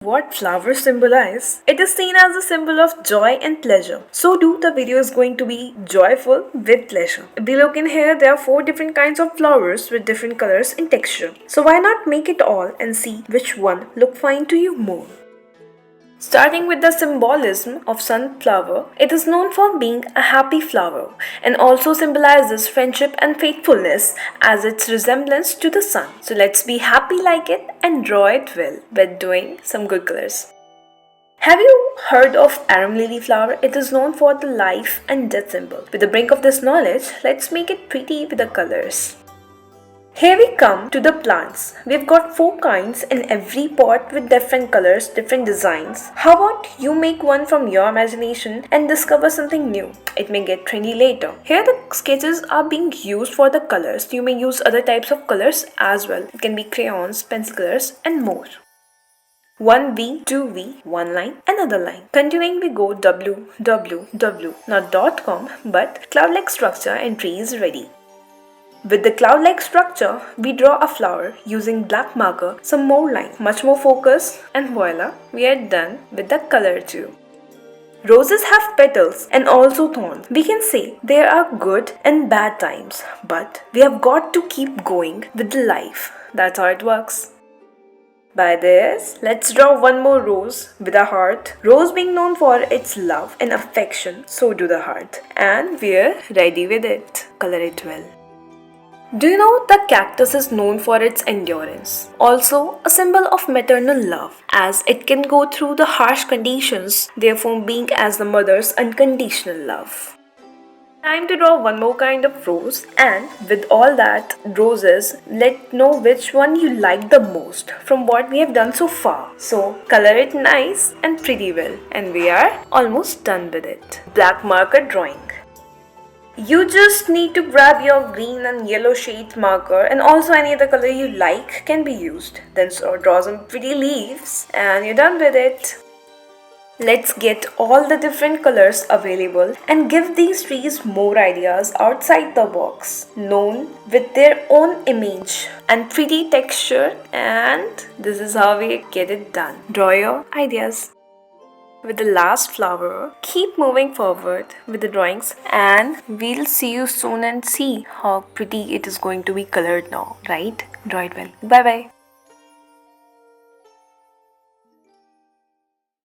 What flowers symbolize? It is seen as a symbol of joy and pleasure. So the video is going to be joyful with pleasure. Below in here there are 4 different kinds of flowers with different colors and texture. So why not make it all and see which one look fine to you more. Starting with the symbolism of sunflower, it is known for being a happy flower and also symbolizes friendship and faithfulness as its resemblance to the sun. So let's be happy like it and draw it well with doing some good colors. Have you heard of arum lily flower? It is known for the life and death symbol. With the brink of this knowledge, let's make it pretty with the colors. Here we come to the plants. We've got 4 kinds in every pot with different colors, different designs. How about you make one from your imagination and discover something new? It may get trendy later. Here the sketches are being used for the colors. You may use other types of colors as well. It can be crayons, pencil colors and more. 1V, 2V, one line, another line. Continuing we go www, not .com but cloud-like structure and tree is ready. With the cloud-like structure, we draw a flower using black marker, some more line, much more focus and voila, we are done with the color too. Roses have petals and also thorns. We can say there are good and bad times, but we have got to keep going with the life. That's how it works. By this, let's draw one more rose with a heart. Rose being known for its love and affection, so do the heart. And we're ready with it. Color it well. Do you know the cactus is known for its endurance? Also a symbol of maternal love as it can go through the harsh conditions, therefore being as the mother's unconditional love. Time to draw one more kind of rose and with all that roses, let's know which one you like the most from what we have done so far. So color it nice and pretty well and we are almost done with it. Black marker drawing. You just need to grab your green and yellow shade marker and also any other color you like can be used. Then draw some pretty leaves and you're done with it. Let's get all the different colors available and give these trees more ideas outside the box, known with their own image and pretty texture, and this is how we get it done. Draw your ideas. With the last flower, keep moving forward with the drawings and we'll see you soon and see how pretty it is going to be colored now, right? Draw it well. Bye bye.